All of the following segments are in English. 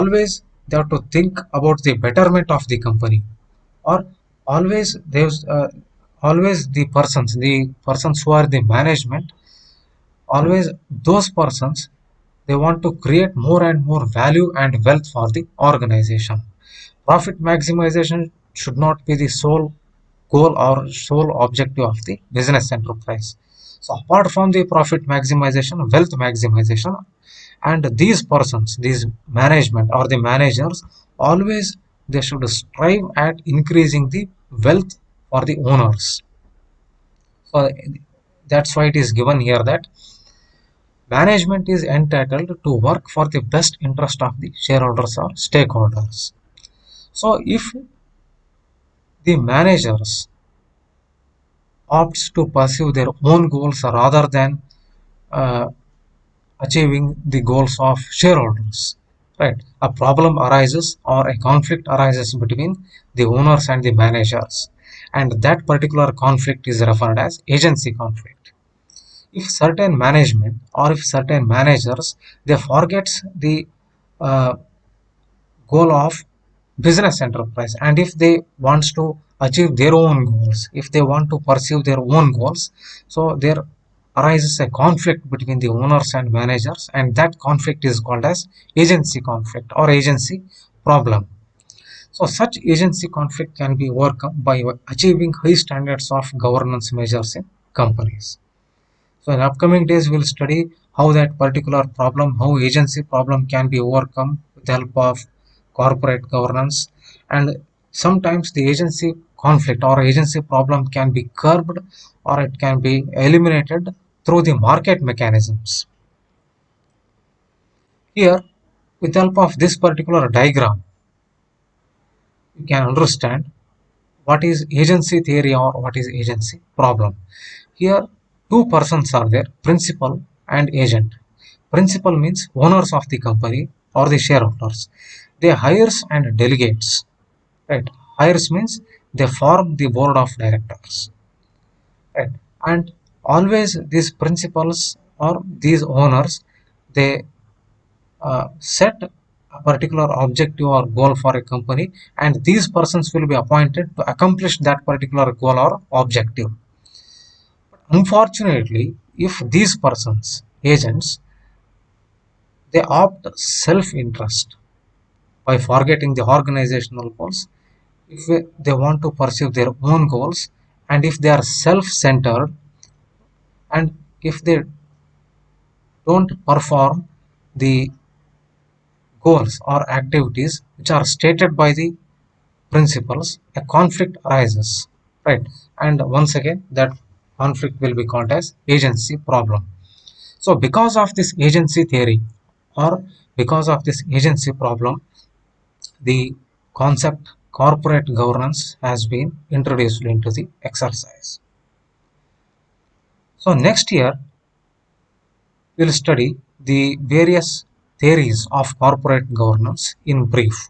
always they have to think about the betterment of the company, or always there's always the persons who are the management, always those persons, they want to create more and more value and wealth for the organization. Profit maximization should not be the sole goal or sole objective of the business enterprise. So apart from the profit maximization, wealth maximization, and these persons, these management or the managers, always they should strive at increasing the wealth for the owners. So that's why it is given here that management is entitled to work for the best interest of the shareholders or stakeholders. So if the managers opts to pursue their own goals rather than uh, achieving the goals of shareholders, right, a problem arises or a conflict arises between the owners and the managers, and that particular conflict is referred as agency conflict. If certain management or if certain managers, they forgets the uh, goal of business enterprise, and if they wants to achieve their own goals, if they want to pursue their own goals, so there arises a conflict between the owners and managers, and that conflict is called as agency conflict or agency problem. So such agency conflict can be overcome by achieving high standards of governance measures in companies. So in upcoming days, we'll study how that particular problem, how agency problem can be overcome with the help of corporate governance. And sometimes the agency conflict or agency problem can be curbed or it can be eliminated through the market mechanisms. Here, with the help of this particular diagram, you can understand what is agency theory or what is agency problem. Here, two persons are there, principal and agent. Principal means owners of the company or the shareholders. They hires and delegates. Right. Hires means they form the board of directors. Right. And always these principals or these owners, they set a particular objective or goal for a company, and these persons will be appointed to accomplish that particular goal or objective. Unfortunately, if these persons, agents, they opt self-interest by forgetting the organizational goals, if they want to pursue their own goals, and if they are self-centered, and if they don't perform the goals or activities which are stated by the principles, a conflict arises, right? And once again, that conflict will be called as agency problem. So because of this agency theory or because of this agency problem, the concept corporate governance has been introduced into the exercise. So next year we'll study the various theories of corporate governance in brief.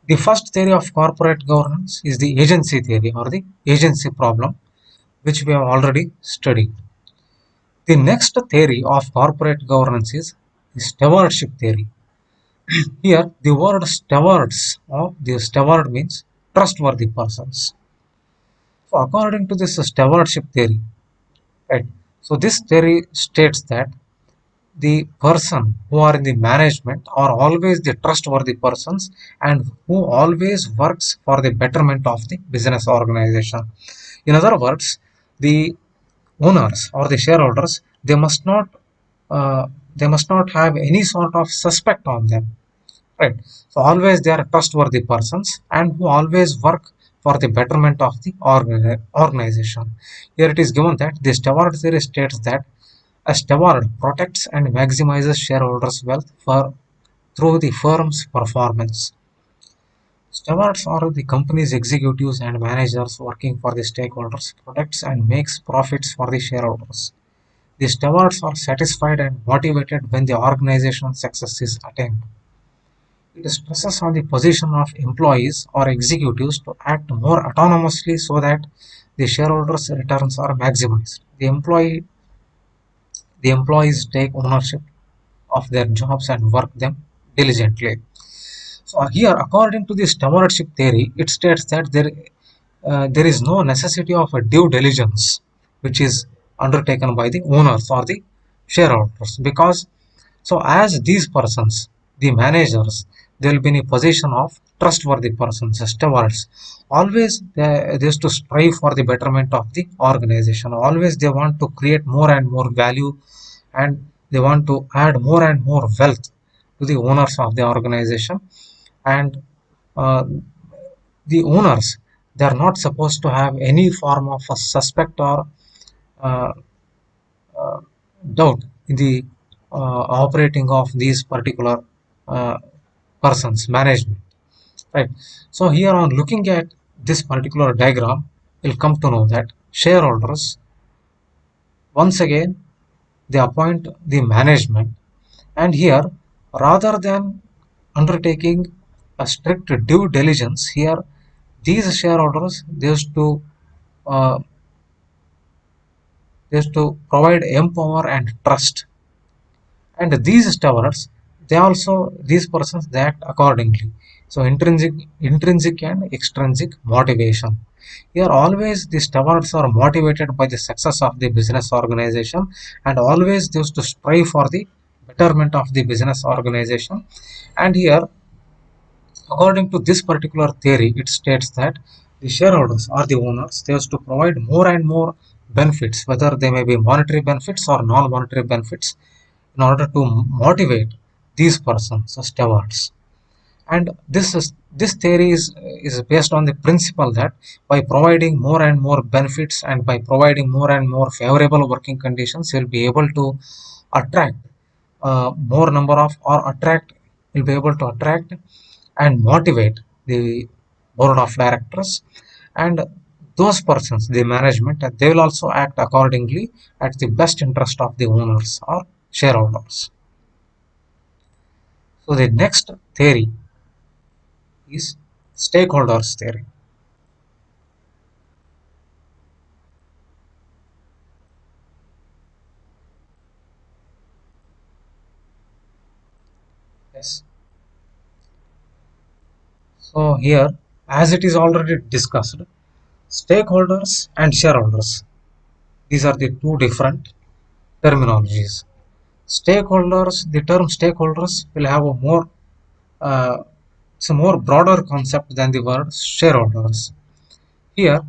The first theory of corporate governance is the agency theory or the agency problem, which we have already studied. The next theory of corporate governance is the stewardship theory. Here, the word stewards or the steward means trustworthy persons. So, according to this stewardship theory, right? So, this theory states that the person who are in the management are always the trustworthy persons and who always works for the betterment of the business organization. In other words, the owners or the shareholders, uh, they must not have any sort of suspect on them, right? So always they are trustworthy persons and who always work for the betterment of the organization. Here it is given that the steward theory states that a steward protects and maximizes shareholders wealth for through the firm's performance. Stewards are the company's executives and managers working for the stakeholders, protects and makes profits for the shareholders. The stewards are satisfied and motivated when the organizational success is attained. It stresses on the position of employees or executives to act more autonomously so that the shareholders' returns are maximized. The employees take ownership of their jobs and work them diligently. So here, according to the stewardship theory, it states that there is no necessity of a due diligence which is undertaken by the owners or the shareholders, because so as these persons, the managers, they will be in a position of trustworthy persons, stewards. Always they used to strive for the betterment of the organization. Always they want to create more and more value, and they want to add more and more wealth to the owners of the organization. And uh, the owners, they are not supposed to have any form of a suspect or uh, uh, doubt in the operating of these particular uh, persons management, right? So here, on looking at this particular diagram, we'll come to know that shareholders, once again, they appoint the management. And here, rather than undertaking a strict due diligence, here these shareholders, uh, they used to provide empower and trust. And these stewards, they also, these persons, they act accordingly. So intrinsic and extrinsic motivation. Here always the stewards are motivated by the success of the business organization, and always they used to strive for the betterment of the business organization. And here, according to this particular theory, it states that the shareholders or the owners, they have to provide more and more benefits, whether they may be monetary benefits or non-monetary benefits, in order to motivate these persons, the stewards. And this theory is based on the principle that by providing more and more benefits and by providing more and more favorable working conditions, you'll be able to attract more number of, or attract, you'll be able to attract and motivate the board of directors. And those persons, the management, they will also act accordingly at the best interest of the owners or shareholders. So the next theory is stakeholders theory. Yes. So here, as it is already discussed, stakeholders and shareholders, these are the two different terminologies. Stakeholders, the term stakeholders will have a more, uh, it's a more broader concept than the word shareholders. Here,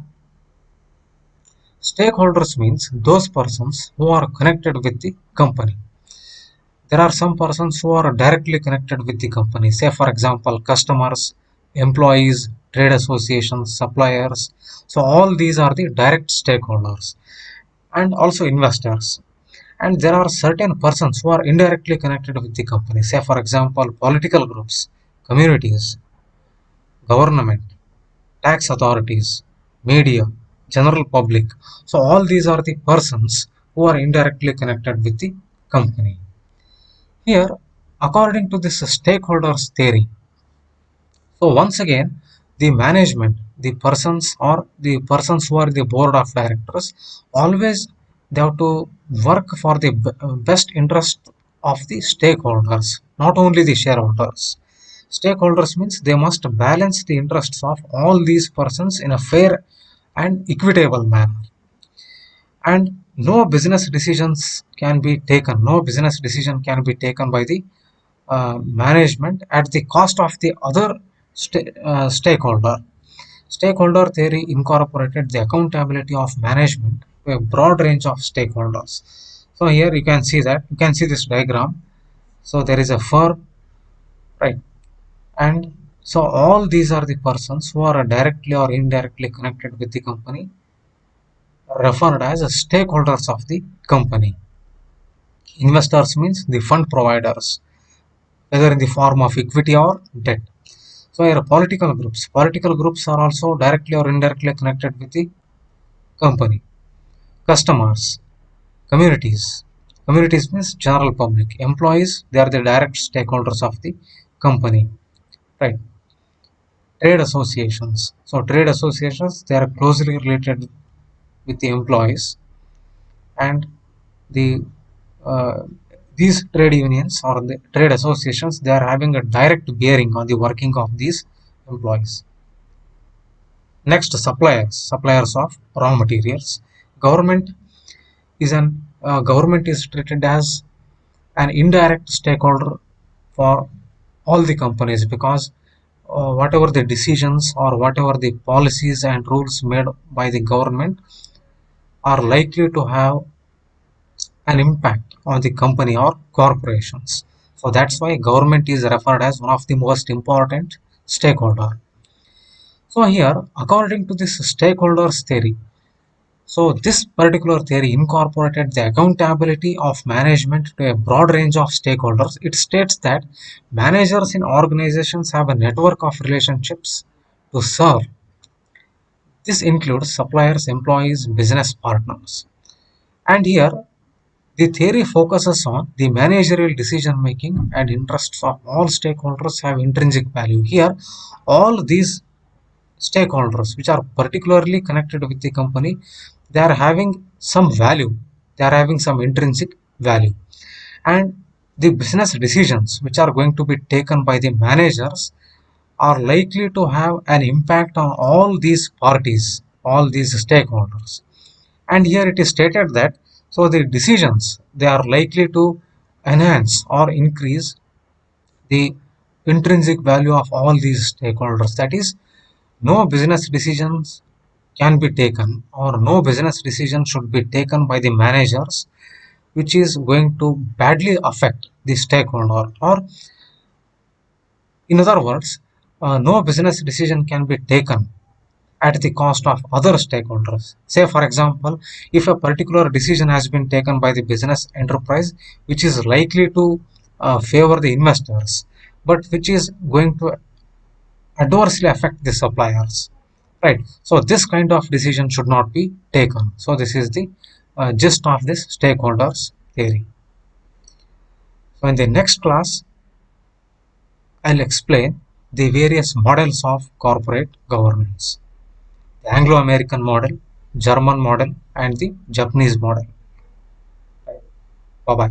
stakeholders means those persons who are connected with the company. There are some persons who are directly connected with the company, say for example customers, employees, trade associations, suppliers. So all these are the direct stakeholders, and also investors. And there are certain persons who are indirectly connected with the company, say for example political groups, communities, government, tax authorities, media, general public. So all these are the persons who are indirectly connected with the company. Here, according to this stakeholders theory, so once again, the management, the persons who are the board of directors, always they have to work for the best interest of the stakeholders, not only the shareholders. Stakeholders means they must balance the interests of all these persons in a fair and equitable manner. And no business decision can be taken by the management at the cost of the other stakeholder. Stakeholder theory incorporated the accountability of management to a broad range of stakeholders. So here you can see this diagram. So there is a firm, right? And so all these are the persons who are directly or indirectly connected with the company, referred as stakeholders of the company. Investors means the fund providers, whether in the form of equity or debt. So here political groups. Political groups are also directly or indirectly connected with the company. Customers. Communities. Communities means general public. Employees, they are the direct stakeholders of the company. Right. Trade associations. So trade associations, they are closely related with the employees, and the uh, these trade unions or the trade associations, they are having a direct bearing on the working of these employees. Next, suppliers of raw materials. Government government is treated as an indirect stakeholder for all the companies, because whatever the decisions or whatever the policies and rules made by the government are likely to have an impact on the company or corporations. So that's why government is referred as one of the most important stakeholder. So here, according to this stakeholders theory, so this particular theory incorporated the accountability of management to a broad range of stakeholders. It states that managers in organizations have a network of relationships to serve. This includes suppliers, employees, business partners. And here, the theory focuses on the managerial decision making and interests of all stakeholders have intrinsic value. Here, all these stakeholders which are particularly connected with the company, they are having some value, they are having some intrinsic value. And the business decisions which are going to be taken by the managers are likely to have an impact on all these parties, all these stakeholders. And here it is stated that so the decisions, they are likely to enhance or increase the intrinsic value of all these stakeholders. That is, no business decisions can be taken, or no business decision should be taken by the managers which is going to badly affect the stakeholder, or in other words, no business decision can be taken at the cost of other stakeholders. Say, for example, if a particular decision has been taken by the business enterprise which is likely to favor the investors, but which is going to adversely affect the suppliers, right? So this kind of decision should not be taken. So this is the gist of this stakeholders theory. So in the next class, I'll explain the various models of corporate governance: the Anglo-American model, German model, and the Japanese model. Bye bye.